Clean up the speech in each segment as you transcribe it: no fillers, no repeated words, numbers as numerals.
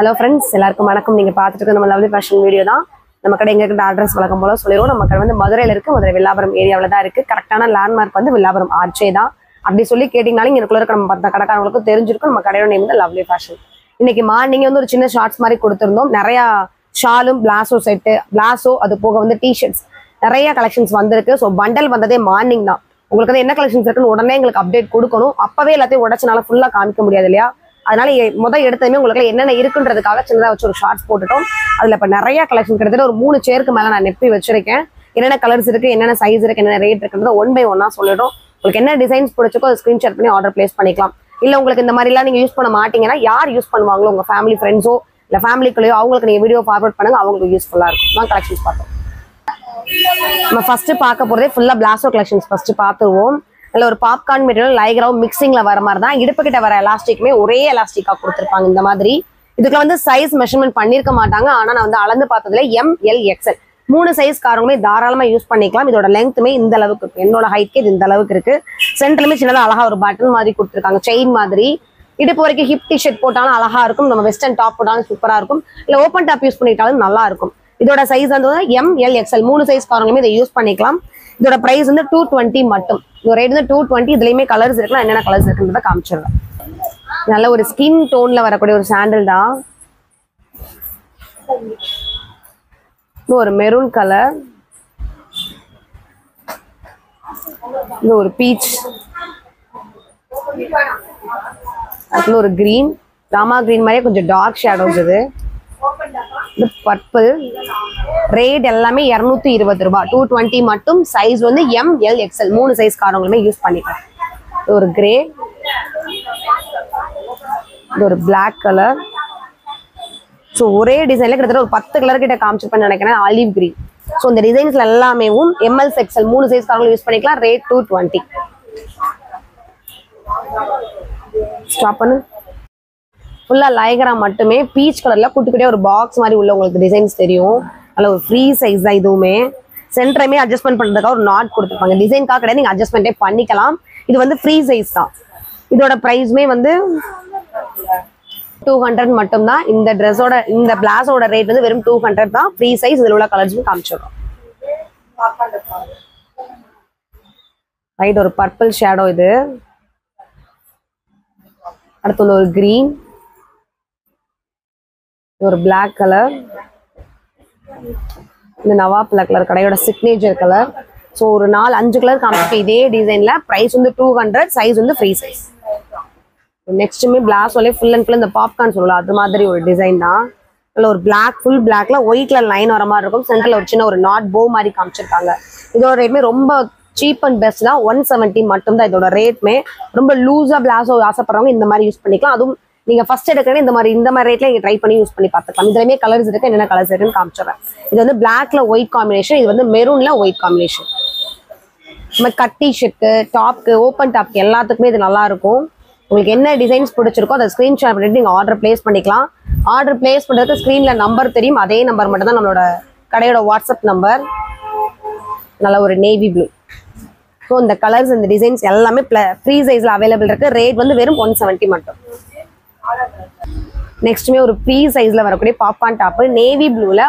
Hello friends, எல்லாருக்கும் வணக்கம். நீங்க பார்த்துட்டு இருக்க நம்ம லவ்லி ஃபேஷன் வீடியோ தான். நம்ம கடை எங்க இருக்கு அட்ரஸ் வழக்கம் போல சொல்லிடுவோம். நம்ம கடை வந்து மதுரையில இருக்கு. மதுரை வில்லாபுரம் ஏரியாவுல தான் இருக்கு. கரெக்டான லேண்ட்மார்க் வந்து வில்லாபுரம் ஆர்ச்சே தான். அப்படி சொல்லி கேட்டிங்கனாலும் இங்கக்குள்ள இருக்க நம்ம மத்த கடைக்காரங்களுக்கு தெரிஞ்சிருக்கும். நம்ம கடையோட நேம் வந்து லவ்லி ஃபேஷன். இன்னைக்கு மார்னிங் வந்து ஒரு சின்ன ஷார்ட்ஸ் மாதிரி கொடுத்திருந்தோம். நிறைய ஷாலும் பிளாசோ செட்டு, பிளாசோ அது போக வந்து டி-ஷர்ட்ஸ் நிறைய கலெக்ஷன்ஸ் வந்திருக்கு. ஸோ பண்டல் வந்ததே மார்னிங் தான். உங்களுக்கு வந்து என்ன கலெக்ஷன்ஸ் இருக்குன்னு உடனே எங்களுக்கு அப்டேட் கொடுக்கணும். அப்பவே எல்லாத்தையும் உடச்சனால ஃபுல்லா காமிக்க முடியாது இல்லையா? அதனால எடுத்ததுமே உங்களுக்கு என்னென்ன இருக்குன்றதுக்காக சின்னதாக வச்சு ஒரு ஷார்ட்ஸ் போட்டுட்டோம். அதுல இப்ப நிறைய கலெக்ஷன் கிட்டத்தட்ட ஒரு 3 சேருக்கு மேல நான் நெப்பி வச்சிருக்கேன். என்னென்ன கலர்ஸ் இருக்கு, என்னென்ன சைஸ் இருக்கு, என்னென்ன ரேட் இருக்குன்றத 1 by 1 சொல்லிடும். உங்களுக்கு என்ன டிசைன்ஸ் பிடிச்சிக்கோ அதை ஸ்கிரீன்ஷாட் பண்ணி ஆர்டர் பிளேஸ் பண்ணிக்கலாம். இல்ல உங்களுக்கு இந்த மாதிரிலாம் நீங்க யூஸ் பண்ண மாட்டீங்கன்னா யார் யூஸ் பண்ணுவாங்களோ உங்க ஃபேமிலி ஃப்ரெண்ட்ஸோ இல்ல ஃபேமிலிக்குள்ளேயோ அவங்களுக்கு நீங்க வீடியோ ஃபார்வர்ட் பண்ணுங்க, அவங்களுக்கு யூஸ்ஃபுல்லா இருக்கும். நான் கலெக்ஷன்ஸ் பார்த்தோம். நம்ம ஃபர்ஸ்ட் பார்க்க போறதே ஃபுல்லா பிளாசோ கலெக்ஷன்ஸ் ஃபர்ஸ்ட் பார்த்துருவோம். இல்ல ஒரு பாப்கார்ன் மெட்டீரியல் லைக்ராவும் மிக்சிங்ல வர மாதிரி தான். இடுப்பு கிட்ட வர எலாஸ்டிக்குமே ஒரே எலாஸ்டிக்கா கொடுத்துருப்பாங்க. இந்த மாதிரி இதுக்குள்ள வந்து சைஸ் மெஷர்மெண்ட் பண்ணிருக்க மாட்டாங்க. ஆனா நான் வந்து அளந்து பார்த்ததுல MLXL 3 சைஸ் காரங்களுமே தாராளமா யூஸ் பண்ணிக்கலாம். இதோட லெங்க்த்துமே இந்த அளவுக்கு இருக்கு. என்னோட ஹைட்க்கு இது இந்த அளவுக்கு இருக்கு. சென்டர்லுமே சின்னதா அழகா ஒரு பட்டன் மாதிரி கொடுத்துருக்காங்க, செயின் மாதிரி. இடுப்பு வரைக்கும் ஹிப் டிஷர்ட் போட்டாலும் அழகா இருக்கும். நம்ம வெஸ்டர்ன் டாப் போட்டாலும் சூப்பரா இருக்கும். இல்ல ஓப்பன் டாப் யூஸ் பண்ணிட்டாலும் நல்லா இருக்கும். இதோட சைஸ் வந்து MLXL 3 சைஸ் காரங்களுமே இதை யூஸ் பண்ணிக்கலாம். இதோட பிரைஸ் வந்து 220 மட்டும். இதோட ரேட் வந்து 220. இதுலயுமே கலர்ஸ் இருக்குன்னா என்னென்ன கலர்ஸ் இருக்குன்றத காமிச்சிடுறேன். நல்ல ஒரு ஸ்கின் டோன்ல வரக்கூடிய ஒரு சாண்டல் தான். ஒரு மெரூன் கலர், இது ஒரு பீச், அதுல ஒரு கிரீன், ராமா கிரீன் மாதிரியே கொஞ்சம் டார்க் ஷேடோஸ். இது பர்பிள். ரேட் எல்லாமே 220 ரூபாய். 220 மட்டும். சைஸ் வந்து MLXL 3 சைஸ் காரங்களுமே யூஸ் பண்ணிக்கலாம். ஒரு கிரே, ஒரு பிளாக் கலர். ஸோ ஒரே டிசைன்ல கிட்டத்தட்ட ஒரு 10 கலர் கிட்ட காமிச்சிருப்பேன்னு நினைக்கிறேன். Olive green. ஸோ இந்த டிசைன்ஸ்ல எல்லாமே MLXL 3 சைஸ் காரங்களும் யூஸ் பண்ணிக்கலாம். ரேட் 220. ஸ்டாப் பண்ணு. ஃபுல்லா லைக்ரா மட்டுமே. பீச் கலர்ல குட்டி குட்டியா ஒரு பாக்ஸ் மாதிரி உள்ள உங்களுக்கு டிசைன்ஸ் தெரியும். அதில் ஒரு ஃப்ரீ சைஸ் தான் இதுவுமே. சென்டரையுமே அட்ஜஸ்ட்மெண்ட் பண்றதுக்காக ஒரு நாட் கொடுத்துருப்பாங்க. டிசைன்காக கிடையாது, நீங்க அட்ஜஸ்ட்மெண்ட்டே பண்ணிக்கலாம். இது வந்து ஃப்ரீ சைஸ் தான். இதோட பிரைஸ்மே வந்து 200 மட்டும் தான். இந்த ட்ரெஸ்ஸோட இந்த பிளாஸோட ரேட் வந்து வெறும் 200 தான். Free size. இதில் உள்ள கலர்ஸும் காமிச்சிடுறோம். ரைட், ஒரு பர்பிள் ஷேடோ இது. அடுத்து ஒரு கிரீன், ஒரு பிளாக் கலர், இந்த நவாப் கலர் கடையோட சிக்னேச்சர் கலர். ஸோ ஒரு 4-5 கலர் காமிச்சிட்டு இதே டிசைன்ல பிரைஸ் வந்து 200. சைஸ் வந்து ஃப்ரீ சைஸ். நெக்ஸ்ட்டுமே பிளாஸோலே ஃபுல் அண்ட் ஃபுல் இந்த பாப்கார்ன் சொல்லலாம் அது மாதிரி ஒரு டிசைன் தான். அதில் ஒரு பிளாக், ஃபுல் பிளாக்ல ஒயிட் கலர் லைன் வர மாதிரி இருக்கும். சென்டர்ல ஒரு சின்ன ஒரு நாட் போ மாதிரி காமிச்சிருக்காங்க. இதோட ரேட்மே ரொம்ப சீப் அண்ட் பெஸ்ட் தான். 170 மட்டும் தான் இதோட ரேட்மே. ரொம்ப லூஸா பிளாஸோ ஆசைப்படுறவங்க இந்த மாதிரி யூஸ் பண்ணிக்கலாம். அதுவும் நீங்க ஃபர்ஸ்ட் எடுக்கிறேன் இந்த மாதிரி ரேட்ல நீங்க ட்ரை பண்ணி யூஸ் பண்ணி பார்த்துக்கலாம். இதுலயுமே கலர்ஸ் இருக்கு. என்னென்ன கலர்ஸ் இருக்குன்னு காமிச்சிடுறேன். இது வந்து பிளாக்ல ஒயிட் காம்பினேஷன், இது வந்து மெரூன்ல ஒயிட் காம்பினேஷன். நம்ம கட் டி-ஷர்ட்க்கு, டாப்க்கு, ஓப்பன் டாப்க்கு எல்லாத்துக்குமே இது நல்லா இருக்கும். உங்களுக்கு என்ன டிசைன்ஸ் பிடிச்சிருக்கோ அதை ஸ்கிரீன்ஷாட் பண்ணிட்டு நீங்க ஆர்டர் பிளேஸ் பண்ணிக்கலாம். ஆர்டர் பிளேஸ் பண்றதுக்கு ஸ்கிரீன்ல நம்பர் தெரியும். அதே நம்பர் மட்டும் தான் நம்மளோட கடையோட வாட்ஸ்அப் நம்பர். நல்ல ஒரு நேவி ப்ளூ. ஸோ இந்த கலர்ஸ் இந்த டிசைன்ஸ் எல்லாமே ஃப்ரீ சைஸ்ல அவைலபிள் இருக்கு. ரேட் வந்து வெறும் 170 மட்டும். நெக்ஸ்ட்டுமே ஒரு ஃப்ரீ சைஸ்ல வரக்கூடிய பாப்கார்ன் டாப், நேவி ப்ளூல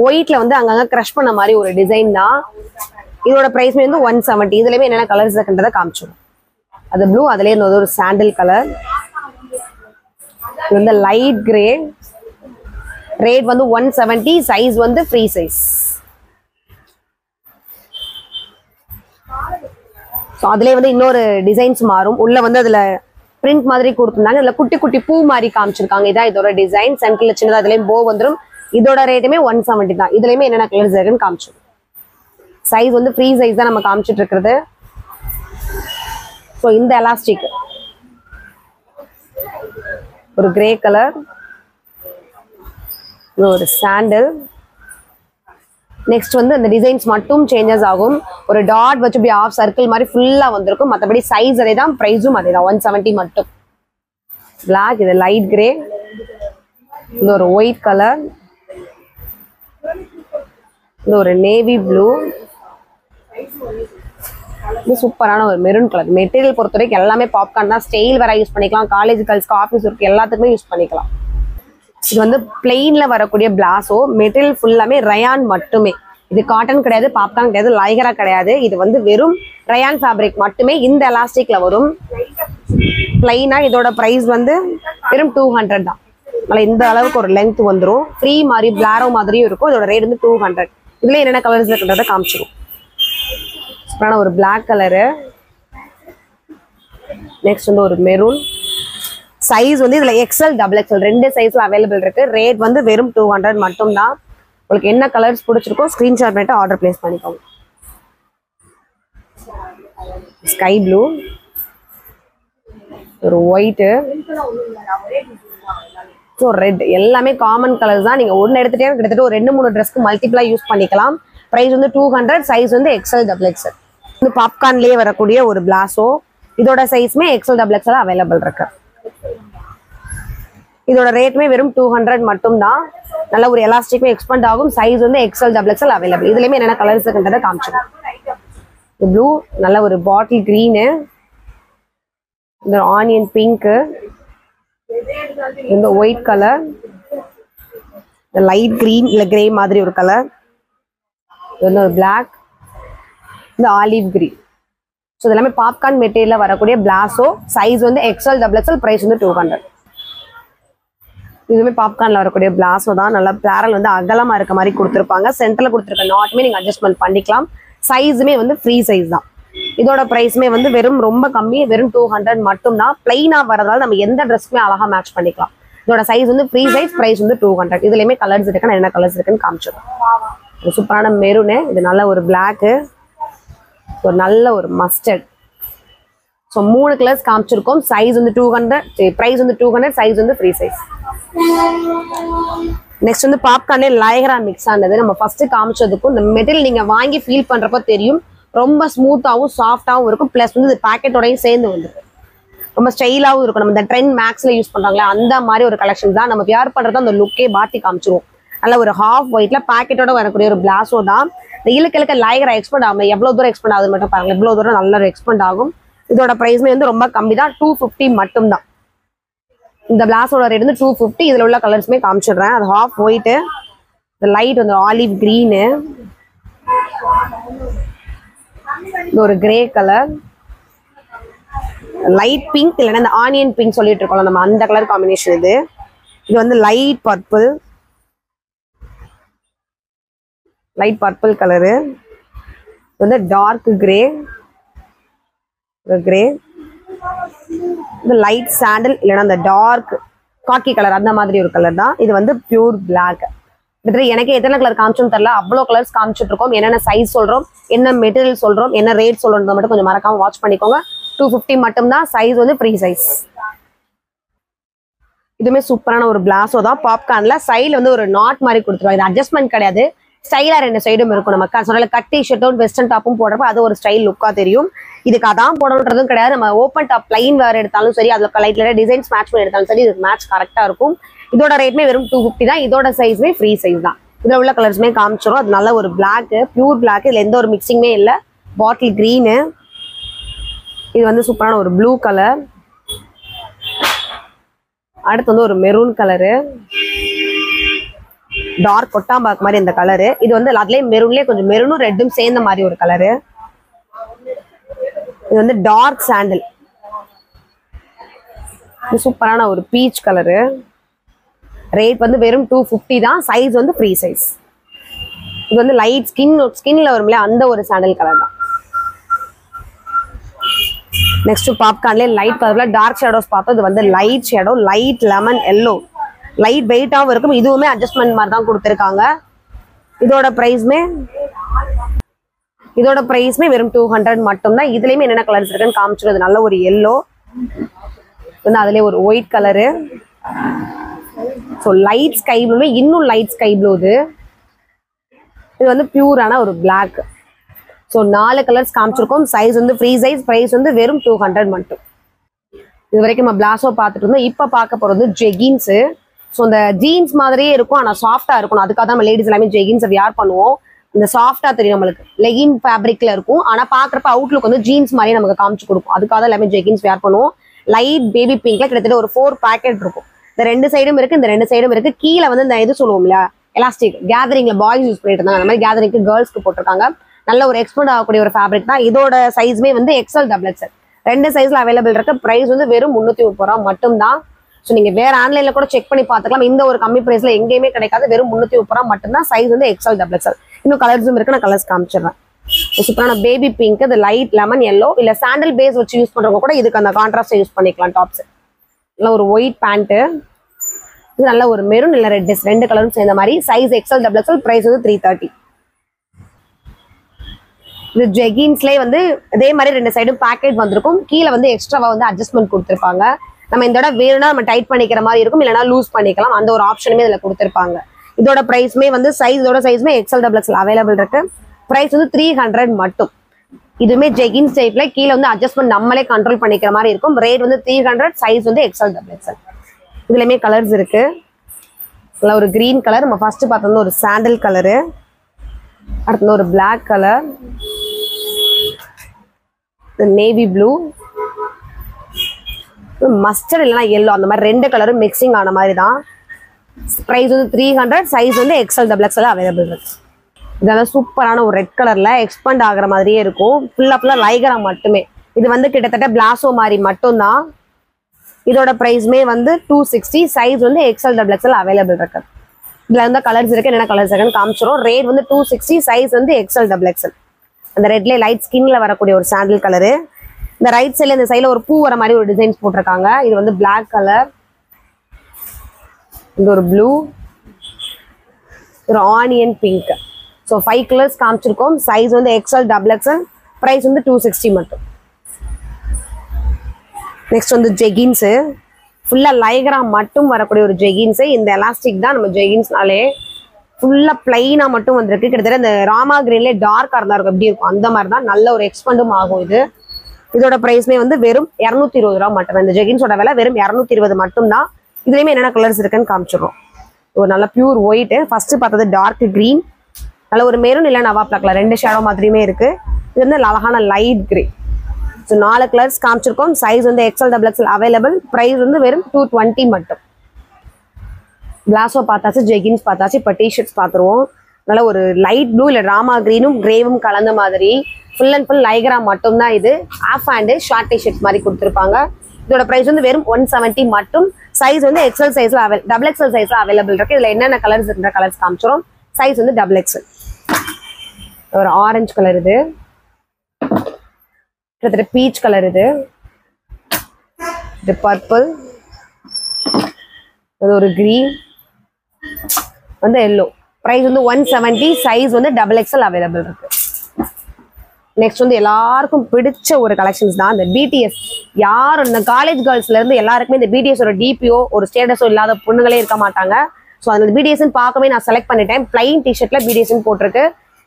ஒயிட்ல வந்து அங்கங்க கிரஷ் பண்ண மாதிரி ஒரு டிசைன் தான். இதோட பிரைஸ்மே வந்து 170. இதுலயுமே என்னென்ன கலர்ஸ் இருக்குன்றதை காமிச்சிடும். அது ப்ளூ, அதுலயே இருந்தது ஒரு சாண்டில் கலர். இது வந்து லைட் கிரே. ரேட் வந்து 170. சைஸ் வந்து ஃப்ரீ சைஸ். ஸோ அதுலேயே வந்து இன்னொரு டிசைன்ஸ் மாறும். உள்ள வந்து அதுல பிரிண்ட் மாதிரி கொடுத்துருந்தாங்க. இதுல குட்டி குட்டி பூ மாதிரி காமிச்சிருக்காங்க. இதான் இதோட டிசைன். சென்டர்ல சின்னதா இதுலயும் போ வந்துடும். இதோட ரேட்டுமே 170 தான். இதுலயுமே என்னென்ன கலர்ஸ் இருக்குன்னு காமிச்சிடும். சைஸ் வந்து ஃப்ரீ சைஸ் தான் நம்ம காமிச்சிட்டு இருக்கிறது. ஸோ இந்த எலாஸ்டிக் ஒரு கிரே கலர், ஒரு சாண்டல். நெக்ஸ்ட் வந்து அந்த டிசைன்ஸ் மட்டும் சேஞ்சஸ் ஆகும். ஒரு டாட் வச்சு இப்படி ஆஃப் சர்க்கிள் மாதிரி ஃபுல்லா வந்திருக்கும். மற்றபடி சைஸ் அதே தான், ப்ரைஸும் அதே தான். 170 மட்டும். பிளாக், இது லைட் கிரே, இது ஒரு ஒயிட் கலர், இது ஒரு நேவி ப்ளூ, இது சூப்பரான ஒரு மெரூன் கலர். மெட்டீரியல் பொறுத்த வரைக்கும் எல்லாமே பாப்கார்ன் தான். ஸ்டைல் வேற யூஸ் பண்ணிக்கலாம். காலேஜ் கேர்ள்ஸ்க்கு, ஆஃபீஸ் ஒர்க் எல்லாத்துக்குமே யூஸ் பண்ணிக்கலாம். இது வந்து பிளெயின்ல வரக்கூடிய பிளாசோ, மெட்டீரியல் ஃபுல்லாமே ரயான் மட்டுமே. இது காட்டன் கிடையாது, பாப்கார்ன் கிடையாது, லைகரா கிடையாது. இது வந்து வெறும் ரயான் ஃபேப்ரிக் மட்டுமே. இந்த எலாஸ்டிக்ல வரும் பிளைனா. இதோட பிரைஸ் வந்து வெறும் 200 தான். இந்த அளவுக்கு ஒரு லென்த் வந்துடும். ஃப்ரீ மாதிரி பிளாரோ மாதிரியும் இருக்கும். இதோட ரேட் வந்து 200. இதுல என்னென்ன கலர்ஸ் இருக்குன்றத காமிச்சிடும். சூப்பரான ஒரு பிளாக் கலரு. நெக்ஸ்ட் வந்து ஒரு மெரூன். சைஸ் வந்து இதுல XL XXL 2 சைஸ்ல அவைலபிள் இருக்கு. ரேட் வந்து வெறும் 200 மட்டும் தான். உங்களுக்கு என்ன கலர்ஸ் பிடிச்சிருக்கோ ஸ்கிரீன்ஷாட் பண்ணிட்டு ஆர்டர் பிளேஸ் பண்ணிக்கோங்க. ஸ்கை ப்ளூ, ஒரு ஒயிட்டு, ஸோ ரெட், எல்லாமே காமன் கலர்ஸ் தான். நீங்க ஒன்று எடுத்துட்டே கிட்டத்தட்ட ஒரு 2-3 ட்ரெஸ்க்கு மல்டிப்ளா யூஸ் பண்ணிக்கலாம். ப்ரைஸ் வந்து 200. சைஸ் வந்து XL XXL. இது பாப்கார்ன்லயே வரக்கூடிய ஒரு பிளாசோ. இதோட சைஸ்மே XL XXL அவைலபிள் இருக்கு. இதோட ரேட்மே வெறும் 200 மட்டும் தான். நல்ல ஒரு எலாஸ்டிக்மே எக்ஸ்பெண்ட் ஆகும். சைஸ் வந்து XL XXL அவைலபிள். இதுலயுமே என்னென்ன கலர்ஸ் இருக்குன்றதை காமிச்சிடும். ப்ளூ, நல்ல ஒரு பாட்டில் கிரீனு, இந்த ஆனியன் பிங்க், இந்த ஒயிட் கலர், இந்த லைட் கிரீன் இல்ல கிரே மாதிரி ஒரு கலர், இது ஒரு பிளாக், இந்த ஆலிவ் கிரீன். ஸோ இதெல்லாமே பாப்கார்ன் மெட்டீரியல்ல வரக்கூடிய பிளாசோ. சைஸ் வந்து XL XXL. பிரைஸ் வந்து 200. இதுவுமே பாப்கார்ன்ல வரக்கூடிய பிளாசோ தான். நல்லா பேரல் வந்து அகலமா இருக்க மாதிரி கொடுத்துருப்பாங்க. சென்டர்ல கொடுத்துருக்க நாட்டுமே நீங்க அட்ஜஸ்ட்மெண்ட் பண்ணிக்கலாம். சைஸுமே வந்து ஃப்ரீ சைஸ் தான். இதோட பிரைஸ்மே வந்து வெறும் ரொம்ப கம்மி, வெறும் 200 மட்டும் தான். பிளைனா வரதால நம்ம எந்த ட்ரெஸ்க்குமே அழகா மேட்ச் பண்ணிக்கலாம். இதோட சைஸ் வந்து ஃப்ரீ சைஸ். பிரைஸ் வந்து 200. இதுலயுமே கலர்ஸ் இருக்குன்னா என்ன கலர்ஸ் இருக்குன்னு காமிச்சிடும். ஒரு சூப்பரான மெரூனு, இது நல்ல ஒரு பிளாக்கு, ஒரு நல்ல ஒரு மஸ்டர்ட். ஸோ 3 கலர்ஸ் காமிச்சிருக்கோம். சைஸ் வந்து 200, பிரைஸ் வந்து 200. சைஸ் வந்து ஃப்ரீ சைஸ். நெக்ஸ்ட் வந்து பாப்கார்னே லைகரா மிக்ஸ் ஆனது. நம்ம ஃபர்ஸ்ட் காமிச்சதுக்கும் இந்த மெட்டீரியல் நீங்க வாங்கி ஃபீல் பண்றப்ப தெரியும். ரொம்ப ஸ்மூத்தாவும் சாஃப்டாவும் இருக்கும். பிளஸ் வந்து இது பேக்கெட்டோடையும் சேர்ந்து வந்துருக்கு. ரொம்ப ஸ்டைலாவும் இருக்கும். நம்ம இந்த ட்ரெண்ட் மேக்ஸ்ல யூஸ் பண்றாங்களா அந்த மாதிரி ஒரு கலெக்ஷன் தான். நம்ம வியர் பண்றது அந்த லுக்கே பாட்டி காமிச்சிருவோம். நல்ல ஒரு ஹாஃப் ஒயிட்ல பேக்கெட்டோட வரக்கூடிய ஒரு பிளாசோ தான். இந்த இழுக்க லைகரா எக்ஸ்பெண்ட் ஆகும். எவ்வளவு தூரம் எக்ஸ்பெண்ட் ஆகுது மட்டும் பாருங்க. எவ்வளவு தூரம் நல்ல ஒரு எக்ஸ்பெண்ட் ஆகும். இதோட பிரைஸ்மே வந்து ரொம்ப கம்மி தான். 250 மட்டும் தான். இந்த பிளாஸோட ரேட் வந்து 250. இதுல உள்ள கலர்ஸ்மே காமிச்சிடுறேன். அது ஹாஃப் ஒயிட்டு, இந்த லைட் வந்து ஆலிவ் கிரீனு, இது ஒரு கிரே கலர், லைட் பிங்க் இல்லைன்னா இந்த ஆனியன் பிங்க் சொல்லிட்டு இருக்கோம் நம்ம, அந்த கலர் காம்பினேஷன். இது வந்து light purple, light purple colour, இது வந்து டார்க் கிரே, கிரே, இந்த லைட் சாண்டல் இல்லைன்னா இந்த டார்க் காக்கி கலர் அந்த மாதிரி ஒரு கலர் தான். இது வந்து பியூர் பிளாக். எனக்கு எத்தனை கலர் காமிச்சோன்னு தெரியல, அவ்வளோ கலர்ஸ் காமிச்சிட்டு இருக்கோம். என்னென்ன சைஸ் சொல்றோம், என்ன மெட்டீரியல் சொல்றோம், என்ன ரேட் சொல்றோம் மட்டும் கொஞ்சம் மறக்காம வாட்ச் பண்ணிக்கோங்க. 250 மட்டும் தான். சைஸ் வந்து ஃப்ரீ சைஸ். இதுவுமே சூப்பரான ஒரு பிளாஸோ தான். பாப்கார்ன்ல சைடில் வந்து ஒரு நாட் மாதிரி கொடுத்துருவாங்க. இது அட்ஜஸ்ட்மெண்ட் கிடையாது, ஸ்டைலா 2 சைடும் இருக்கும். நமக்கு சொன்னால கட் டிஷர்ட்டும் வெஸ்டர்ன் டாப்பும் போடுறப்ப அது ஒரு ஸ்டைல் லுக்கா தெரியும். இதுக்கு அதான் போடணுன்றதும் கிடையாது. நம்ம ஓப்பன் டாப் பிளைன் வேர் எடுத்தாலும் சரி, அதுல லைட்ல டிசைன்ஸ் மேட்ச் பண்ணி எடுத்தாலும் சரி, இதுக்கு மேட்ச் கரெக்டா இருக்கும். இதோட ரேட்மே வெறும் 250 தான். இதோட சைஸ்மே ஃப்ரீ சைஸ் தான். இதுல உள்ள கலர்ஸ்மே காமிச்சிடும். அது நல்ல ஒரு பிளாக், பியூர் பிளாக். இதுல எந்த ஒரு மிக்சிங்குமே இல்லை. பாட்டில் கிரீனு, இது வந்து சூப்பரான ஒரு ப்ளூ கலர். அடுத்து வந்து ஒரு மெரூன் கலரு, டார்க் கொட்டாம்பாக்கு மாதிரி இந்த கலரு. இது வந்து அதுலயே மெரூன்லயே கொஞ்சம் மெரூனும் ரெட்டும் சேர்ந்த மாதிரி ஒரு கலரு. இது வந்து டார்க் சாண்டில், சூப்பரான ஒரு பீச் கலரு. ரேட் வந்து வெறும் 250 தான். சைஸ் வந்து ஃப்ரீ சைஸ். இது வந்து லைட் ஸ்கின்ல வரும்ல அந்த ஒரு சாண்டல் கலர் தான். நெக்ஸ்ட் பாப்கார்ன்லேயே லைட் கலர்ல டார்க் ஷேடோஸ் பார்த்தோம். இது வந்து light shadow, light lemon yellow, light வெயிட்டாகவும் இருக்கும். இதுவுமே அட்ஜஸ்ட்மெண்ட் மாதிரி தான் கொடுத்துருக்காங்க. இதோட பிரைஸ்மே வெறும் 200 மட்டும் தான். இதுலயுமே என்னென்ன கலர்ஸ் இருக்குன்னு காமிச்சிருது. நல்ல ஒரு எல்லோ, வந்து அதுலயே ஒரு white colour, so light sky blue, இன்னும் லைட் ஸ்கை ப்ளூ. இது வந்து பியூரான ஒரு பிளாக். ஸோ 4 கலர்ஸ் காமிச்சிருக்கோம். சைஸ் வந்து ஃப்ரீ சைஸ். பிரைஸ் வந்து வெறும் 200 மட்டும். இது வரைக்கும் நம்ம பிளாஸோ பார்த்துட்டு இருந்தோம். இப்போ பார்க்க போறது ஜெகின்ஸு. ஸோ இந்த ஜீன்ஸ் மாதிரியே இருக்கும், ஆனால் சாஃப்டா இருக்கணும். அதுக்காக தான் நம்ம லேடிஸ் எல்லாமே ஜெகின்ஸை வியர் பண்ணுவோம். இந்த சாஃப்டா தெரியும் நம்மளுக்கு. லெகின் ஃபேப்ரிக்ல இருக்கும், ஆனால் பார்க்குறப்ப அவுட்லுக் வந்து ஜீன்ஸ் மாதிரியே நமக்கு காமிச்சு கொடுக்கும். அதுக்காக தான் எல்லாமே ஜெகின்ஸ் வியர் பண்ணுவோம். லைட் பேபி பிங்க்ல கிட்டத்தட்ட ஒரு 4 பேக்கெட் இருக்கும். இந்த 2 சைடும் இருக்கு, இந்த 2 சைடும் இருக்கு. கீழே வந்து இந்த இது சொல்லுவோம் இல்லையா, எலாஸ்டிக் கேதரிங்ல பாய்ஸ் யூஸ் பண்ணிட்டு இருந்தாங்க, அந்த மாதிரி கேதரிங்க்கு கேர்ள்ஸ்க்கு போட்டிருக்காங்க. நல்ல ஒரு எக்ஸ்போர்ட் ஆகக்கூடிய ஒரு ஃபேப்ரிக் தான். இதோட சைஸ்மே வந்து எக்ஸல் டபுள் எக்ஸல் 2 சைஸ்ல அவைலபிள் இருக்கு. பிரைஸ் வந்து வெறும் 330 ரூபா மட்டும் தான். ஸோ நீங்க வேற ஆன்லைன்ல கூட செக் பண்ணி பார்த்துக்கலாம். இந்த ஒரு கம்மி பிரைஸ்ல எங்கேயுமே கிடைக்காது. வெறும் 330 ரூபா மட்டும் தான். சைஸ் வந்து எக்ஸல் டபுள் எக்ஸல். இன்னும் கலர்ஸும் இருக்கு, நான் கலர்ஸ் காமிச்சிடுறேன். சூப்பரான பேபி பிங்க், இது லைட் லெமன் எல்லோ, இல்ல சாண்டல் பேஸ் வச்சு யூஸ் பண்றவங்க கூட இதுக்கு அந்த கான்ட்ராஸ்ட் யூஸ் பண்ணிக்கலாம். டாப்ஸ் நல்ல ஒரு ஒயிட் பேண்ட், இது நல்ல ஒரு மெரூன் இல்ல ரெட், 2 கலரும் சேர்ந்த மாதிரி. Size XL double XL. Price வந்து 330. இது ஜெகின்ஸ்லேயே வந்து இதே மாதிரி 2 சைடும் பேக்கெட் வந்திருக்கும். கீழே வந்து எக்ஸ்ட்ராவா வந்து அட்ஜஸ்ட்மெண்ட் கொடுத்துருப்பாங்க. நம்ம இந்த இடம் வேணும்னா நம்ம டைட் பண்ணிக்கிற மாதிரி இருக்கும், இல்லைனா லூஸ் பண்ணிக்கலாம். அந்த ஒரு ஆப்ஷனுமே இதில் கொடுத்துருப்பாங்க. இதோட பிரைஸ்மே வந்து இதோட சைஸ்மே எக்ஸல் டபுள் எக்ஸல் அவைலபிள் இருக்கு. பிரைஸ் வந்து 300 மட்டும். இதுவுமே ஜெகின்ஸ் டைப்ல கீழே வந்து அட்ஜஸ்ட்மெண்ட் நம்மளே கண்ட்ரோல் பண்ணிக்கிற மாதிரி இருக்கும். ரேட் வந்து 300. சைஸ் வந்து எக்ஸல் டபுள் எக்ஸல். இதுலயுமே கலர்ஸ் இருக்கு. ஒரு கிரீன் கலர், நம்ம ஃபர்ஸ்ட் பார்த்தது ஒரு சாண்டல் கலரு, அடுத்து ஒரு black colour, navy blue, mustard இல்லைனா எல்லோ, அந்த மாதிரி 2 கலரும் மிக்சிங் ஆன மாதிரி தான். ப்ரைஸ் வந்து 300. சைஸ் வந்து எக்ஸல் டபுள் எக்ஸல் அவைலபிள் இருக்கு. இதெல்லாம் சூப்பரான ஒரு ரெட் கலர்ல எக்ஸ்பேண்ட் ஆகிற மாதிரியே இருக்கும். ஃபுல்லா லைகரா மட்டுமே. இது வந்து கிட்டத்தட்ட பிளாசோ மாதிரி மட்டும்தான். இதோட பிரைஸ்மே வந்து 260. சைஸ் வந்து எக்ஸல் டபுள் எக்ஸல் அவைலபிள் இருக்கு. இதுல வந்து கலர்ஸ் இருக்கு, என்னென்ன கலர்ஸ் இருக்குன்னு காமிச்சிரும். ரேட் வந்து 260. சைஸ் வந்து எக்ஸல் டபுள் எக்ஸல். அந்த ரெட்ல லைட் ஸ்கின்ல வரக்கூடிய ஒரு சாண்டில் கலரு. இந்த ரைட் சைட்ல இந்த சைட்ல ஒரு பூ வர மாதிரி ஒரு டிசைன்ஸ் போட்டிருக்காங்க. இது வந்து பிளாக் கலர், இது ஒரு ப்ளூ, ஒரு ஆனியன் பிங்க். ஸோ 5 கலர்ஸ் காமிச்சிருக்கோம். சைஸ் வந்து எக்ஸல் டபுள் எக்ஸல். ப்ரைஸ் வந்து 260 மட்டும். நெக்ஸ்ட் வந்து ஜெகின்ஸு, ஃபுல்லா லைகரா மட்டும் வரக்கூடிய ஒரு ஜெகின்ஸு. இந்த எலாஸ்டிக் தான் நம்ம ஜெகின்ஸ்னாலே ஃபுல்லா பிளைனா மட்டும் வந்திருக்கு. கிட்டத்தட்ட இந்த ராமா கிரீன்ல டார்க்கா இருந்தா இருக்கும், எப்படி இருக்கும் அந்த மாதிரி தான். நல்ல ஒரு எக்ஸ்பெண்டும் ஆகும் இது. இதோட பிரைஸ்மே வந்து வெறும் 220 ரூபா மட்டும். இந்த ஜெகின்ஸோட விலை வெறும் 220 மட்டும் தான். இதுலயுமே என்னென்ன கலர்ஸ் இருக்குன்னு காமிச்சிடுறோம். ஒரு நல்ல பியூர் ஒயிட், ஃபர்ஸ்ட் பார்த்தது டார்க் கிரீன், நல்ல ஒரு மெரூன் இல்லை நவா பிளாக்ல 2 ஷேடோ மாதிரியுமே இருக்கு. இது வந்து அழகான லைட் கிரே. ஸோ 4 கலர்ஸ் காமிச்சிருக்கோம். சைஸ் வந்து XL double XL available. Price வந்து வெறும் 220 மட்டும். கிளாஸோ பார்த்தாச்சு, ஜெகின்ஸ் பார்த்தாச்சு, இப்போ டிஷர்ட்ஸ் பார்த்துருவோம். நல்ல ஒரு லைட் ப்ளூ இல்லை ராமா கிரீனும் கிரேவும் கலந்த மாதிரி ஃபுல் அண்ட் ஃபுல் லைகரா மட்டும் தான். இது ஆஃப் ஹேண்டு ஷார்ட் டிஷர்ட்ஸ் மாதிரி கொடுத்துருப்பாங்க. இதோட பிரைஸ் வந்து வெறும் 170 மட்டும். சைஸ் வந்து எக்ஸல் சைஸ்ல டபுள் எக்ஸல் சைஸ்ல அவைலபிள் இருக்கு. இதுல என்னென்ன கலர்ஸ் இருக்கிற கலர்ஸ் காமிச்சிரும். சைஸ் வந்து டபுள் எக்ஸல். ஒரு ஆரஞ்சு கலர், இது கிட்டத்தட்ட பீச் கலர், இது பர்பிள், இது ஒரு கிரீன் வந்து எல்லோ. பிரைஸ் வந்து 170. சைஸ் வந்து டபுள் எக்ஸல் அவைலபிள் இருக்கு. நெக்ஸ்ட் வந்து எல்லாருக்கும் பிடிச்ச ஒரு கலெக்ஷன்ஸ் தான் இந்த பிடிஎஸ். யாரும் இந்த காலேஜ் கேர்ள்ஸ்ல இருந்து எல்லாருக்குமே இந்த பிடிஎஸ் ஒரு டிபிஓ ஒரு ஸ்டேட்டஸோ இல்லாத பொண்ணுங்களே இருக்க மாட்டாங்க. ஸோ அந்த பிடிஎஸ்ன்னு பார்க்கவே நான் செலக்ட் பண்ணிட்டேன். பிளைன் டிஷர்ட்ல பிடிஎஸ்ன்னு போட்டிருக்கு.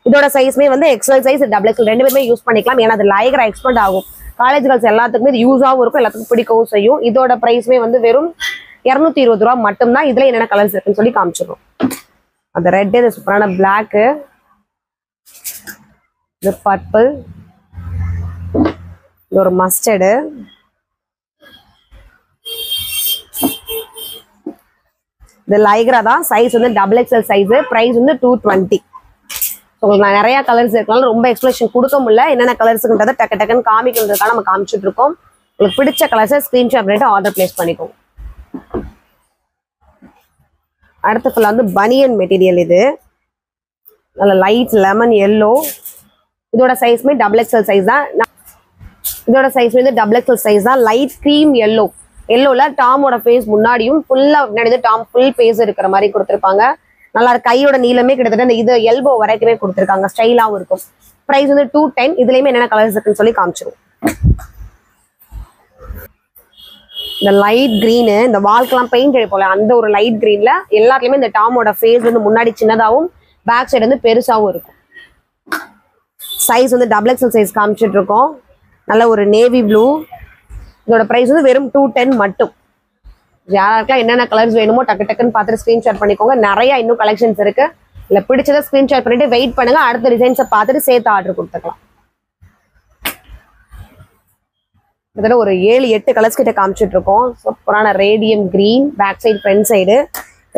இதோட சைஸ்மே வந்து எக்ஸல் சைஸ் டபுள் எக்ஸல் 2 பேருமே யூஸ் பண்ணிக்கலாம். ஏன்னா அது லைகரா எக்ஸ்பெண்ட் ஆகும். காலேஜ் கேர்ள்ஸ் எல்லாத்துக்குமே இது யூஸாகவும் இருக்கும், எல்லாத்துக்கும் பிடிக்கவும் செய்யும். இதோட பிரைஸ்மே வந்து வெறும் 220 ரூபா மட்டும்தான். இதுல என்னென்ன கலர்ஸ் இருக்குன்னு சொல்லி காமிச்சிடும். அந்த ரெட், இது சூப்பரான பிளாக்கு, இது பர்பிள், இது ஒரு மஸ்டர்டு, இது லைக்ரா தான். சைஸ் வந்து டபுள் எக்ஸல் சைஸ். பிரைஸ் வந்து 220. உங்களுக்கு நான் நிறைய கலர்ஸ் இருக்கனால ரொம்ப எக்ஸ்பிளேஷன் கொடுக்க முடியல. என்னென்ன கலர்ஸுன்றதை டக்குன்னு காமிக்கிறதுக்காக நம்ம காமிச்சிட்டு இருக்கோம். உங்களுக்கு பிடிச்ச கலர்ஸை ஸ்கிரீன்ஷாட் பண்ணிட்டு ஆர்டர் பிளேஸ் பண்ணிக்கோங்க. அடுத்த ஃபுல்லாக வந்து பனியன் மெட்டீரியல். இது நல்ல லைட் லெமன் எல்லோ. இதோட சைஸ்மே டபுள் எக்ஸல் சைஸ் தான். இதோட சைஸ் வந்து டபுள் எக்ஸல் சைஸ் தான். Light cream yellow. எல்லோல டாமோட ஃபேஸ் முன்னாடியும் ஃபுல்லா முன்னாடி டாம் ஃபுல் ஃபேஸ் இருக்கிற மாதிரி கொடுத்துருப்பாங்க. நல்லா கையோட நீளமே கிட்டத்தட்ட இந்த இது எல்போ வரைக்குமே கொடுத்துருக்காங்க. ஸ்டைலாகவும் இருக்கும். ப்ரைஸ் வந்து 210. இதுலயுமே என்னென்ன கலர்ஸ் இருக்குன்னு சொல்லி காமிச்சிடும். இந்த லைட் கிரீனு, இந்த வால்க்கெல்லாம் பெயிண்ட் அடிப்போம்ல அந்த ஒரு லைட் கிரீன்ல எல்லாத்துலயுமே இந்த டாமோட ஃபேஸ் வந்து முன்னாடி சின்னதாகவும் பேக் சைடு வந்து பெருசாகவும் இருக்கும். சைஸ் வந்து டபுள் எக்ஸல் சைஸ் காமிச்சிட்டு இருக்கோம். நல்ல ஒரு நேவி ப்ளூ. இதோட பிரைஸ் வந்து வெறும் 210 மட்டும். யாருக்கெல்லாம் என்னென்ன கலர்ஸ் வேணுமோ டக்குன்னு பார்த்துட்டு ஸ்கிரீன்ஷாட் பண்ணிக்கோங்க. நிறைய இன்னும் கலெக்ஷன்ஸ் இருக்கு. இல்லை பிடிச்சதை ஸ்கிரீன்ஷாட் பண்ணிட்டு வெயிட் பண்ணுங்க. அடுத்த டிசைன்ஸை பார்த்துட்டு சேர்த்து ஆர்டர் கொடுத்துக்கலாம். கிட்டத்தட்ட ஒரு 7-8 கலர்ஸ் கிட்ட காமிச்சிட்டு இருக்கோம். சூப்பரான radium green, back side front side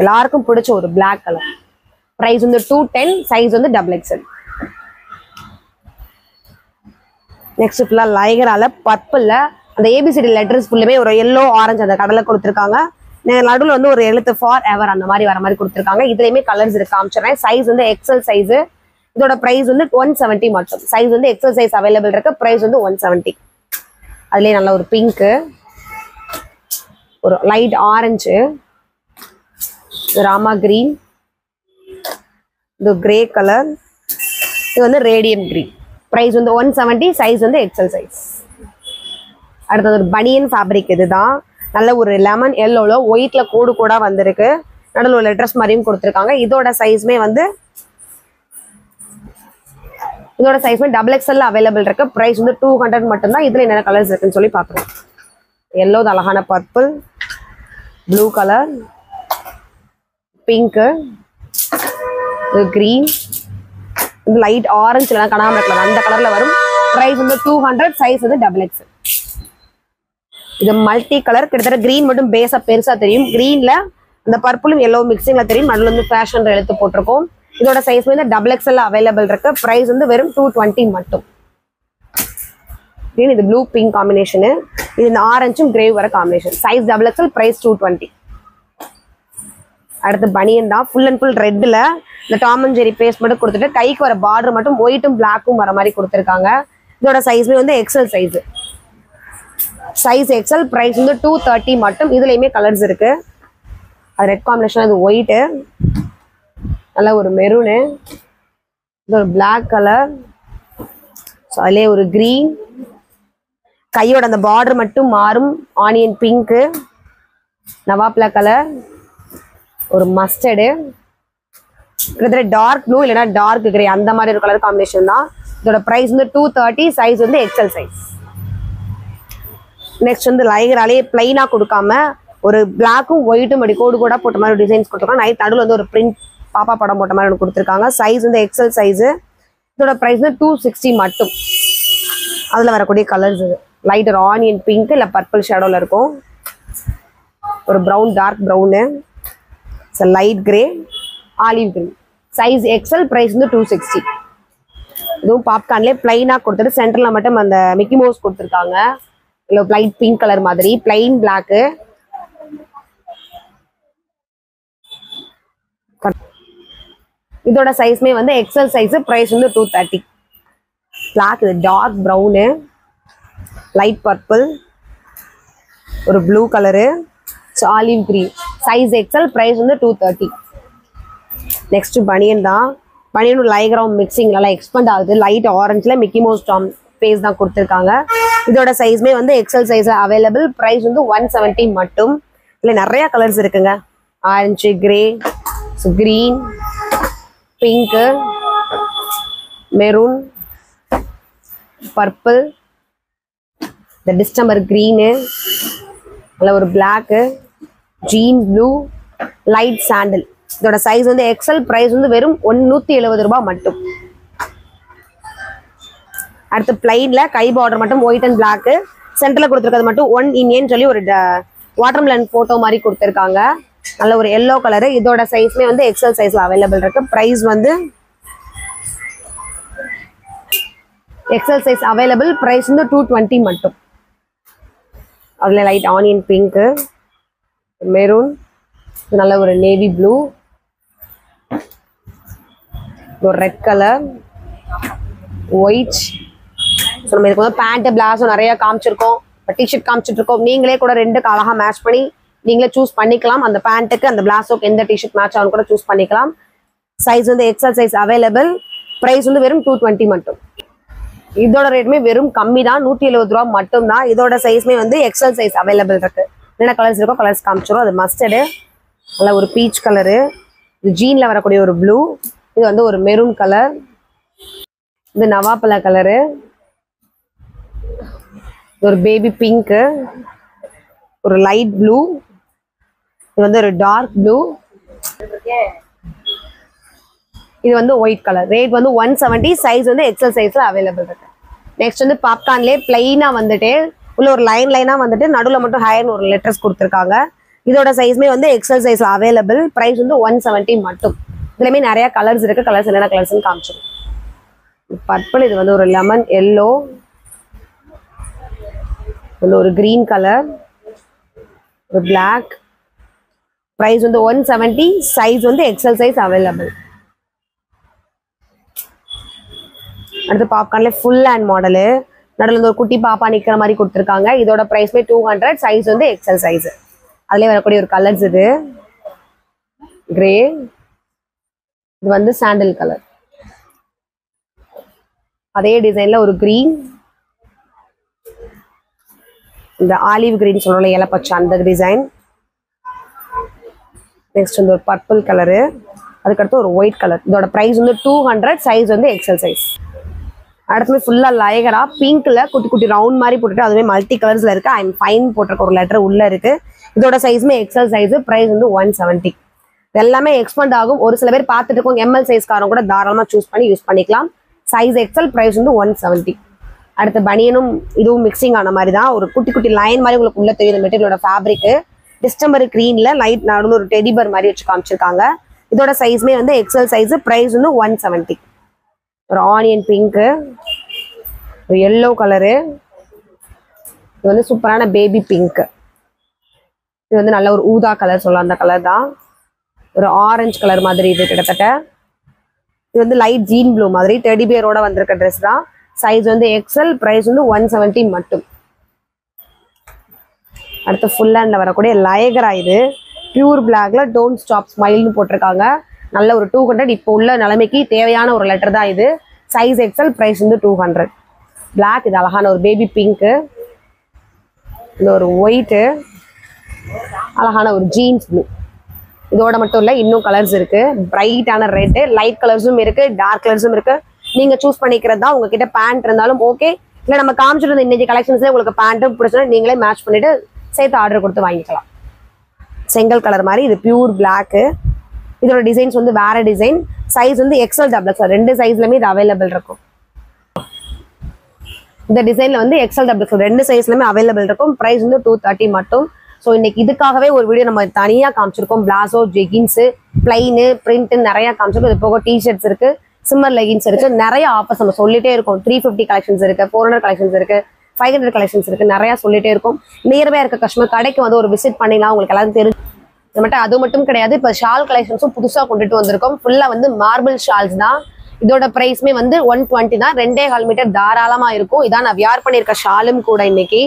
எல்லாருக்கும் பிடிச்ச ஒரு பிளாக் கலர். பிரைஸ் வந்து 210, சைஸ் வந்து XXL. நெக்ஸ்ட் ஃபுல்லா லைகரால பர்பிள்ல அந்த ஏபிசிடி லெட்டர்ஸ் ஃபுல்லுமே ஒரு எல்லோ ஆரஞ்சு அந்த கடலை கொடுத்துருக்காங்க. நடுவில் வந்து ஒரு எழுத்து ஃபார் எவர் அந்த மாதிரி வர மாதிரி கொடுத்துருக்காங்க. இதுலயுமே கலர்ஸ் இருக்கு, காமிச்சிடுறேன். சைஸ் வந்து எக்ஸல் சைஸ். இதோட பிரைஸ் வந்து 170 மட்டும். சைஸ் வந்து எக்ஸல் சைஸ் அவைலபிள் இருக்கு. பிரைஸ் வந்து 170. அதுலயே நல்ல ஒரு பிங்க், ஒரு லைட் ஆரஞ்சு, ராமா கிரீன், இது கிரே கலர், இது வந்து ரேடியம் கிரீன். பிரைஸ் வந்து 170, சைஸ் வந்து எக்ஸல் சைஸ். அடுத்தது ஒரு பனியன் ஃபேப்ரிக். இதுதான் நல்ல ஒரு லெமன் எல்லோல ஒயிட்ல கோடு கூட வந்திருக்கு. நடுவில் ஒரு லெட்டர்ஸ் மாதிரியும் கொடுத்துருக்காங்க. இதோட சைஸ்மே XXL அவைலபிள் இருக்கு. பிரைஸ் வந்து 200 மட்டும்தான். இதுல என்னென்ன கலர்ஸ் இருக்குன்னு சொல்லி பார்த்துருவோம். எல்லோ, அழகான purple, blue colour, pink, green, இது லைட் ஆரஞ்சு கனகாம்பர கலர் அந்த கலர்ல வரும். பிரைஸ் வந்து 200, சைஸ் வந்து XXL. இது மல்டி கலர், கிட்டத்தட்ட கிரீன் மட்டும் பேஸா பெருசா தெரியும். கிரீன்ல இந்த பர்பிளும் எல்லோ மிக்சிங்ல தெரியும். நடுவில் வந்து ஃபேஷன் எழுத்து போட்டிருக்கோம். இதோட சைஸ் வந்து XXL அவைலபிள் இருக்கு. பிரைஸ் வந்து வெறும் 220 மட்டும். இது ப்ளூ பிங்க் காம்பினேஷனு, இது இந்த ஆரஞ்சும் கிரே வர காம்பினேஷன். Size XXL, price 220. அடுத்து பனியன் தான், ஃபுல் அண்ட் ஃபுல் ரெட்ல இந்த டாம் அண்ட் ஜெரி பேஸ்ட் மட்டும் கொடுத்துட்டு கைக்கு வர பார்டர் மட்டும் ஒயிட்டும் பிளாக்கும் வர மாதிரி கொடுத்துருக்காங்க. இதோட சைஸ்மே வந்து XL size. Size XL, price வந்து 230 மட்டும். இதுலயுமே கலர்ஸ் இருக்கு. அது ரெட் காம்பினேஷன், அது ஒயிட்டு, நல்ல ஒரு மெரூனு, இது ஒரு பிளாக் கலர், அதுலேயே ஒரு கிரீன், கையோட அந்த பார்டர் மட்டும் மாறும், ஆனியன் பிங்க்கு, நவாப்ல கலர், ஒரு மஸ்டர்டு, கிட்டத்தட்ட டார்க் ப்ளூ இல்லைன்னா டார்க் கிரே அந்த மாதிரி ஒரு கலர் காம்பினேஷன் தான். இதோட பிரைஸ் வந்து 230, சைஸ் வந்து எக்ஸல் சைஸ். நெக்ஸ்ட் வந்து லைகராலே பிளைனா கொடுக்காம ஒரு பிளாக்கும் ஒயிட்டும் அப்படி கோடு கூட போட்ட மாதிரி டிசைன்ஸ் கொடுத்துருக்காங்க. நைட் நடுவில் வந்து ஒரு பிரிண்ட் பாப்பா படம் போட்ட மாதிரி ஒன்று கொடுத்துருக்காங்க. சைஸ் வந்து எக்ஸல் சைஸ். இதோட ப்ரைஸ் வந்து 260 மட்டும். அதில் வரக்கூடிய கலர்ஸ் இது லைட் ஒரு ஆனியன் பிங்க் இல்லை பர்பிள் ஷேடோவில் இருக்கும், ஒரு brown dark brown, light grey, olive green. Size XL, price வந்து 260. இதுவும் பாப்கார்ன்லேயே பிளைனாக கொடுத்துட்டு சென்டரில் மட்டும் அந்த மிக்கி மவுஸ் கொடுத்துருக்காங்க. இல்லை லைட் பிங்க் கலர் மாதிரி பிளைன் பிளாக்கு. இதோட சைஸ்மே வந்து எக்ஸல் சைஸ். பிரைஸ் வந்து 230. பிளாக், இது டார்க் ப்ரௌனு, லைட் பர்பிள், ஒரு blue colour, olive green. Size XL, price வந்து 230. நெக்ஸ்ட் பனியன் தான். பனியன் லைக்ராம் மிக்சிங் நல்லா எக்ஸ்பெண்ட் ஆகுது. லைட் ஆரஞ்சில் மிக்கி மவுஸ் டாம் பேஸ் தான் கொடுத்துருக்காங்க. இதோட சைஸ்மே வந்து எக்ஸல் சைஸ் அவைலபிள். பிரைஸ் வந்து 170 மட்டும். இல்லை நிறைய கலர்ஸ் இருக்குங்க. Orange, grey, green, pink, maroon, purple, இந்த டிஸ்டம்பர் கிரீனு, நல்ல ஒரு black, jean blue, light sandal. இதோட சைஸ் வந்து எக்ஸல். பிரைஸ் வந்து வெறும் 170 ரூபாய் மட்டும். அடுத்து பிளைன்ல கை பார்டர் மட்டும் ஒயிட் அண்ட் பிளாக், சென்டர்ல கொடுத்துருக்கிறது மட்டும் 1 in 1 சொல்லி ஒரு வாட்டர்மெலன் போட்டோ மாதிரி கொடுத்துருக்காங்க. நல்ல ஒரு எல்லோ கலரு. இதோட சைஸ்மே வந்து எக்ஸல் சைஸ்ல அவைலபிள் இருக்கு. பிரைஸ் வந்து எக்ஸல் சைஸ் அவைலபிள். பிரைஸ் வந்து 220 மட்டும். அதுல லைட் ஆனியன் பிங்க், மெரூன், நல்ல ஒரு நேவி ப்ளூ, ஒரு ரெட் கலர், ஒயிட். ஸோ நம்ம இதுக்கு வந்து பேண்ட்டு பிளாஸும் நிறைய காமிச்சிருக்கோம், இப்போ டிஷர்ட் காமிச்சிட்டு இருக்கோம். நீங்களே கூட ரெண்டுக்கு அழகாக மேட்ச் பண்ணி நீங்களே சூஸ் பண்ணிக்கலாம். அந்த பேண்ட்டுக்கு அந்த பிளாஸுக்கு எந்த டிஷர்ட் மேட்ச் ஆகும் கூட சூஸ் பண்ணிக்கலாம். சைஸ் வந்து எக்ஸல் சைஸ் அவைலபிள். ப்ரைஸ் வந்து வெறும் 220 மட்டும். இதோட ரேட்டுமே வெறும் கம்மி தான், 170 ரூபா மட்டும் தான். இதோட சைஸ்மே வந்து எக்ஸல் சைஸ் அவைலபிள் இருக்கு. என்ன கலர்ஸ் இருக்கோ கலர்ஸ் காமிச்சிடும். அது மஸ்டர்டு, நல்ல ஒரு பீச் கலரு, இது ஜீன்ல வரக்கூடிய ஒரு ப்ளூ, இது வந்து ஒரு மெரூன் கலர், இது நவாப்பழ கலரு, ஒரு பேபி பிங்க்கு, ஒரு லைட் ப்ளூ, இது வந்து ஒரு டார்க் ப்ளூ, இது வந்து ஒயிட் கலர். ரேட் வந்து 170. சைஸ் வந்து எக்ஸல் சைஸ்ல அவைலபிள் இருக்கு. நெக்ஸ்ட் வந்து பாப்கார்ன்லேயே பிளைனா வந்துட்டு உள்ள ஒரு லைனா வந்துட்டு நடுவுல மட்டும் ஹையர்னு ஒரு லெட்டர்ஸ் கொடுத்துருக்காங்க. இதோட சைஸ்மே வந்து எக்ஸல் சைஸ்ல அவைலபிள். பிரைஸ் வந்து 170 மட்டும். இதுலயுமே நிறைய கலர்ஸ் இருக்கு. கலர்ஸ் என்னென்ன கலர்ஸ்ன்னு காமிச்சிடும். பர்பிள், இது வந்து ஒரு லெமன் எல்லோ, ஒரு கிரீன் கலர், ஒரு பிளாக். பிரைஸ் வந்து 170. சைஸ் வந்து எக்ஸல் சைஸ் அவைலபிள். அடுத்து பாப்கார்ன்ல ஃபுல் ஹேண்ட் மாடலு, நடுவில் வந்து ஒரு குட்டி பாப்பா நிக்கிற மாதிரி கொடுத்துருக்காங்க. இதோட பிரைஸ்மே 200. சைஸ் வந்து எக்ஸல் சைஸ். அதுலயே வரக்கூடிய ஒரு கலர்ஸ் இது கிரே, இது வந்து சாண்டில் கலர். அதே டிசைன்ல ஒரு கிரீன், இந்த ஆலிவ் கிரீன் சொல்றோம்ல இலப்பச்சை அந்த டிசைன். நெக்ஸ்ட் வந்து ஒரு பர்பிள் கலரு, அதுக்கடுத்து ஒரு ஒயிட் கலர். இதோட பிரைஸ் வந்து 200. சைஸ் வந்து எக்ஸல் சைஸ். அடுத்து ஃபுல்லா லைகரா பிங்க்ல குட்டி குட்டி ரவுண்ட் மாதிரி போட்டுட்டு அதுவே மல்டி கலர்ஸ்ல இருக்கு. ஐம் ஃபைன் போட்டிருக்க ஒரு லெட்டர் உள்ள இருக்கு. இதோட சைஸ்மே எக்ஸல் சைஸ். பிரைஸ் வந்து 170. எல்லாமே எக்ஸ்பெண்ட் ஆகும். ஒரு சில பேர் பார்த்துட்டு இருக்கோம் எம்எல் சைஸ்காரங்க கூட தாராளமா சூஸ் பண்ணி யூஸ் பண்ணிக்கலாம். Size XL. பிரைஸ் வந்து 170. அடுத்து பனியனும் இதுவும் மிக்சிங் ஆன மாதிரி தான். ஒரு குட்டி குட்டி லைன் மாதிரி உங்களுக்கு உள்ள தெரியுது. மெட்டீரியலோட ஃபேப்ரிக் டிஸ்டம்பர் கிரீன்ல லைட் நடுவில் ஒரு டெடிபர் மாதிரி வச்சு காமிச்சிருக்காங்க. இதோட சைஸ்மே வந்து எக்ஸல் சைஸ். பிரைஸ் வந்து 170. ஒரு ஆனியன் பிங்க், ஒரு எல்லோ கலரு, இது வந்து சூப்பரான பேபி பிங்க், இது வந்து நல்ல ஒரு ஊதா கலர் சொல்லலாம் அந்த கலர் தான். ஒரு ஆரஞ்சு கலர் மாதிரி இது கிட்டத்தட்ட. இது வந்து லைட் ஜீன் ப்ளூ மாதிரி டெடிபியரோட வந்திருக்க ட்ரெஸ் தான். சைஸ் வந்து எக்ஸல். பிரைஸ் வந்து 170 மட்டும். அடுத்து ஃபுல் ஹேண்ட்ல வரக்கூடிய லைகரா, இது பியூர் பிளாக்ல டோன்ட் ஸ்டாப் ஸ்மைல்னு போட்டிருக்காங்க. நல்ல ஒரு 200. இப்போ உள்ள நிலைமைக்கு தேவையான ஒரு லெட்டர் தான் இது. Size XL. பிரைஸ் வந்து 200. பிளாக், இது அழகான ஒரு பேபி பிங்க்கு, இது ஒரு ஒயிட்டு, அழகான ஒரு ஜீன்ஸ் ப்ளூ. இதோட மட்டும் இல்லை, இன்னும் கலர்ஸ் இருக்கு. பிரைட்டான ரெட்டு, லைட் கலர்ஸும் இருக்கு, டார்க் கலர்ஸும் இருக்கு. நீங்க சூஸ் பண்ணிக்கிறது தான். உங்ககிட்ட பேண்ட் இருந்தாலும் ஓகே, இல்லை நம்ம காமிச்சிருந்த இன்னைக்கு கலெக்ஷன்ஸ்ல உங்களுக்கு பேண்ட்டும் பிடிச்சா நீங்களே மேட்ச் பண்ணிட்டு சேர்த்து ஆர்டர் கொடுத்து வாங்கிக்கலாம். செங்கல் கலர் மாதிரி, இது பியூர் பிளாக்கு. இதோட டிசைன்ஸ் வந்து வேற டிசைன். சைஸ் வந்து எக்ஸல் டபுள் எக்ஸல் ரெண்டு சைஸ்லயுமே இது அவைலபிள் இருக்கும். இந்த டிசைன்ல வந்து எக்ஸல் டபுள் எக்ஸல் ரெண்டு சைஸ்லயுமே அவைலபிள் இருக்கும். பிரைஸ் வந்து 230 மட்டும். ஸோ இன்னைக்கு இதுக்காகவே ஒரு வீடியோ நம்ம தனியா காமிச்சிருக்கோம். பிளாசோ, ஜெகின்ஸ், பிளைனு, பிரிண்ட் நிறைய காமிச்சிருக்கோம். இது போக டிஷர்ட்ஸ் இருக்கு, சிம்மர் லெகின்ஸ் இருக்கு. நிறைய ஆஃபர்ஸ் நம்ம சொல்லிட்டே இருக்கோம். 350 கலெக்ஷன்ஸ் இருக்கு, 400 கலெக்ஷன்ஸ் இருக்கு, 500 கலெக்ஷன்ஸ் இருக்கு. நிறைய சொல்லிட்டே இருக்கும். நியர்பை இருக்க கஸ்டமர் கடைக்கு வந்து ஒரு விசிட் பண்ணிக்கலாம். உங்களுக்கு எல்லாரும் தெரிஞ்சு மட்டும் அது மட்டும் கிடையாது. இப்போ ஷால் கலெக்ஷன்ஸும் புதுசாக கொண்டுட்டு வந்திருக்கோம். ஃபுல்லா வந்து மார்பிள் ஷால்ஸ் தான். இதோட பிரைஸ்மே வந்து 120 தான். 2.25 மீட்டர் தாராளமா இருக்கும். இதான் நான் வியர் பண்ணியிருக்க ஷாலும் கூட. இன்னைக்கு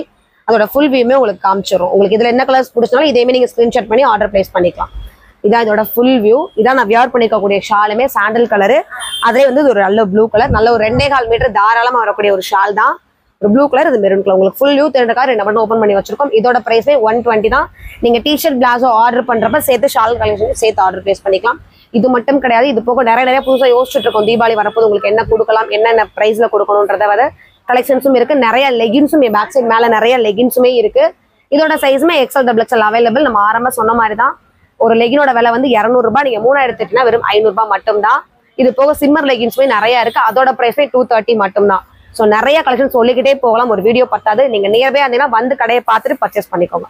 அதோட ஃபுல் வியூமே உங்களுக்கு காமிச்சிடும். உங்களுக்கு இதுல என்ன கலர்ஸ் பிடிச்சாலும் இதேமே நீங்க ஸ்கிரீன்ஷாட் பண்ணி ஆர்டர் பிளேஸ் பண்ணிக்கலாம். இதான் இதோட ஃபுல் வியூ. இதான் நான் வியர் பண்ணிக்கக்கூடிய ஷாலுமே சாண்டல் கலரு. அதே வந்து இது ஒரு நல்ல ப்ளூ கலர், நல்ல ஒரு 2.25 மீட்டர் தாராளமா வரக்கூடிய ஒரு ஷால் தான். ஒரு ப்ளூ கலர், இது மெரூன் கலர். உங்களுக்கு ஃபுல் வியூ தெரிஞ்சக்காக 2 பட்டன் ஓப்பன் பண்ணி வச்சிருக்கோம். இதோட பிரைஸ்மே 120 தான். நீங்க டிஷர்ட் பிளாசோ ஆர்டர் பண்றப்ப சேர்த்து ஷால் கலெக்ஷன் சேர்த்து ஆர்டர் பிளேஸ் பண்ணிக்கலாம். இது மட்டும் கிடையாது, இது போக நிறைய புதுசாக யோசிச்சுட்டு இருக்கோம். தீபாவளி வரப்போது உங்களுக்கு என்ன கொடுக்கலாம், என்னென்ன பிரைஸ்ல கொடுக்கணும்ன்றத வர கலெக்ஷன்ஸும் இருக்கு. நிறைய லெகின்ஸும் பேக் சைட் மேல நிறைய லெகின்ஸுமே இருக்கு. இதோட சைஸுமே எக்ஸல் டபுள் எக்ஸல் அவைலபிள். நம்ம ஆரம்ப சொன்ன மாதிரி தான். ஒரு லெகினோட விலை வந்து 200 ரூபாய். நீங்க 3000 எடுத்துட்டீங்கன்னா வெறும் 500 ரூபாய் மட்டும் தான். இது போக சிம்மர் லெகின்ஸுமே நிறைய இருக்கு. அதோட பிரைஸ்மே 230 மட்டும் தான். ஸோ நிறைய கலெக்ஷன் சொல்லிக்கிட்டே போகலாம். ஒரு வீடியோ பத்தாது. நீங்க நியர்பை இருந்தீங்கன்னா வந்து கடையை பார்த்துட்டு பர்ச்சேஸ் பண்ணிக்கோங்க.